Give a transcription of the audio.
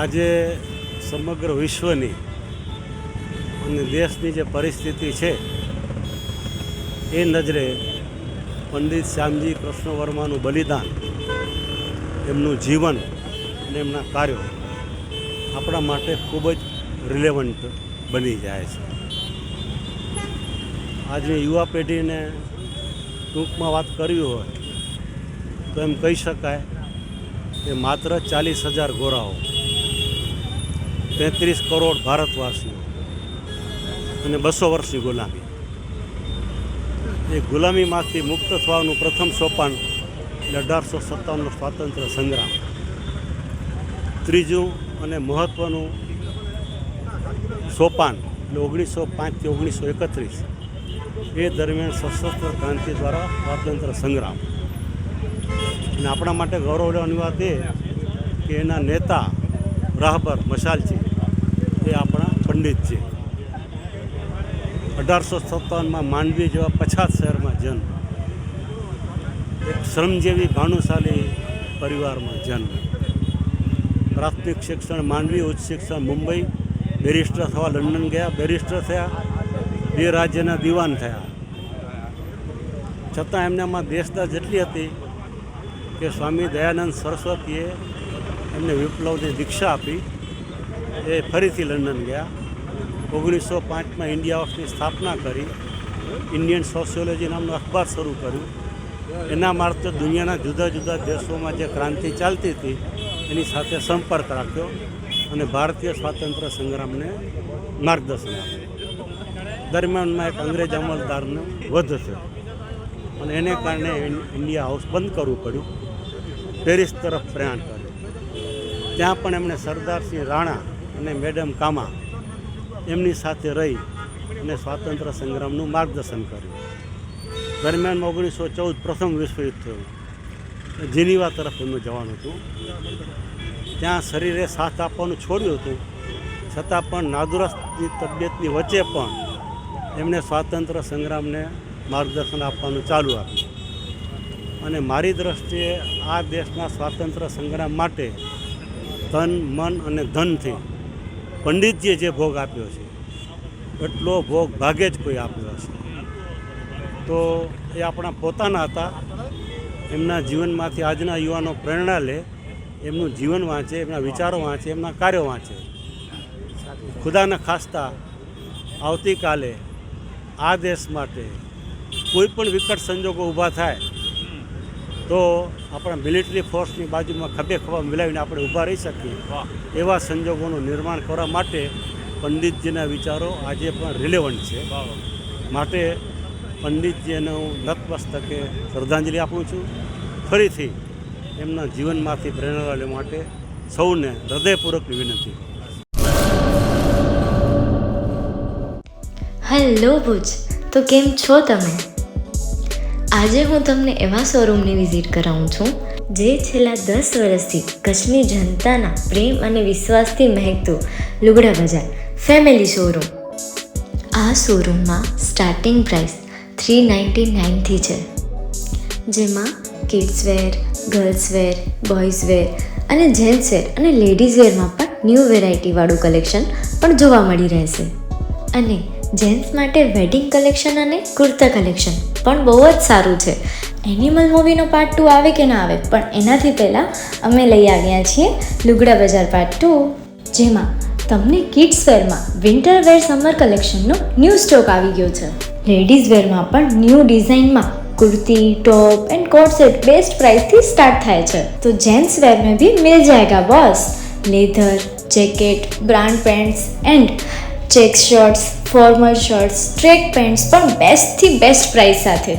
આજે સમગ્ર વિશ્વની અને દેશની જે પરિસ્થિતિ છે એ નજરે પંડિત શ્યામજી કૃષ્ણ વર્માનું બલિદાન, એમનું જીવન અને એમના કાર્યો આપણા માટે ખૂબ જ રિલેવન્ટ બની જાય છે. આજની યુવા પેઢીને ટૂંકમાં વાત કરવી હોય તો એમ કહી શકાય કે માત્ર 40,000 ગોરાઓ, 33 કરોડ ભારતવાસીઓ અને 200 વર્ષની ગુલામી, એ ગુલામીમાંથી મુક્ત થવાનું પ્રથમ સોપાન એટલે 1857નો સ્વાતંત્ર્ય સંગ્રામ. ત્રીજું અને મહત્ત્વનું સોપાન એટલે 1905થી 1931 એ દરમિયાન સશસ્ત્ર ક્રાંતિ દ્વારા સ્વાતંત્ર્ય સંગ્રામ. અને આપણા માટે ગૌરવ લેવાની વાત એ કે એના નેતા રાહબર મશાલજી એ આપણા પંડિતજી. 1857માં માંડવી જેવા પછાત શહેરમાં જન્મ, એક શ્રમજીવી ભાનુશાલી પરિવારમાં જન્મ, પ્રાથમિક શિક્ષણ માંડવી, ઉચ્ચ શિક્ષણ મુંબઈ, બેરિસ્ટર થવા લંડન ગયા, બેરિસ્ટર થયા, 2 રાજ્યના દિવાન થયા. છતાં એમનામાં દેશદાર જેટલી હતી કે સ્વામી દયાનંદ સરસ્વતીએ એમને વિપ્લવની દીક્ષા આપી. એ ફરીથી લંડન ગયા. 1905માં ઇન્ડિયા હાઉસની સ્થાપના કરી, ઇન્ડિયન સોશિયોલોજી નામનું અખબાર શરૂ કર્યું. એના મારફતે દુનિયાના જુદા જુદા દેશોમાં જે ક્રાંતિ ચાલતી હતી એની સાથે સંપર્ક રાખ્યો અને ભારતીય સ્વાતંત્ર્ય સંગ્રામને માર્ગદર્શન આપ્યું. દરમિયાનમાં એક અંગ્રેજ અમલદારનો વધ થયો અને એને કારણે ઇન્ડિયા હાઉસ બંધ કરવું પડ્યું. પેરિસ તરફ પ્રયાણ કર્યું. ત્યાં પણ એમણે સરદારસિંહ રાણા અને મેડમ કામા એમની સાથે રહી અને સ્વાતંત્ર્ય સંગ્રામનું માર્ગદર્શન કર્યું. દરમિયાનમાં 1914 પ્રથમ વિશ્વયુદ્ધ થયું. જીનીવા તરફ એમનું જવાનું હતું. ત્યાં શરીરે સાથ આપવાનું છોડ્યું હતું, છતાં પણ નાદુરસ્તની તબિયતની વચ્ચે પણ એમણે સ્વાતંત્ર્ય સંગ્રામને માર્ગદર્શન આપવાનું ચાલુ રાખ્યું. અને મારી દ્રષ્ટિએ આ દેશના સ્વાતંત્ર્ય સંગ્રામ માટે તન, મન અને ધનથી પંડિતજીએ જે ભોગ આપ્યો છે એટલો ભોગ ભાગે જ કોઈ આપ્યો હશે. તો એ આપણા પોતાના હતા. એમના જીવનમાંથી આજના યુવાનો પ્રેરણા લે, એમનું જીવન વાંચે, એમના વિચારો વાંચે, એમના કાર્યો વાંચે. ખુદાના ખાસ્તા આવતીકાલે આ દેશ માટે કોઈ પણ વિકટ સંજોગો ઊભા થાય તો આપણા મિલિટરી ફોર્સની બાજુમાં ખભે ખભા મિલાવીને આપણે ઊભા રહી શકીએ એવા સંજોગોનું નિર્માણ કરવા માટે પંડિતજીના વિચારો આજે પણ રિલેવન્ટ છે. માટે પંડિતજીને હું નતમસ્તકે શ્રદ્ધાંજલિ આપું છું. ફરીથી એમના જીવનમાંથી પ્રેરણા લેવા માટે સૌને હૃદયપૂર્વકની વિનંતી. હેલો ભુજ, તો કેમ છો તમે? આજે હું તમને એવા શોરૂમની વિઝિટ કરાવું છું જે છેલ્લા 10 વર્ષથી કચ્છની જનતાના પ્રેમ અને વિશ્વાસથી મહેકતું લુગડા બજાર ફેમિલી શોરૂમ. આ શોરૂમમાં સ્ટાર્ટિંગ પ્રાઇસ 399થી છે, જેમાં kids wear, girls wear, boys wear અને જેન્ટ્સ વેર અને લેડીઝ વેરમાં પણ ન્યૂ વેરાયટીવાળું કલેક્શન પણ જોવા મળી રહેશે. અને જેન્ટ્સ માટે વેડિંગ કલેક્શન અને કુર્તા કલેક્શન પણ બહુ જ સારું છે. એનિમલ મૂવીનો પાર્ટ 2 આવે કે ના આવે, પણ એનાથી પહેલાં અમે લઈ આવ્યા છીએ લુગડા બજાર પાર્ટ 2, જેમાં તમને કિડ્સ વેરમાં વિન્ટર વેર સમર કલેક્શનનો ન્યૂ સ્ટોક આવી ગયો છે. લેડીઝ વેરમાં પણ ન્યૂ ડિઝાઇનમાં kurti, top and coat set best price थी स्टार्ट थाय छे. तो जेंट्स वेर में भी मिल जाएगा boss. Leather, jacket, brand pants and check shirts, formal shirts, track pants पर बेस्ट थी बेस्ट प्राइस साथे.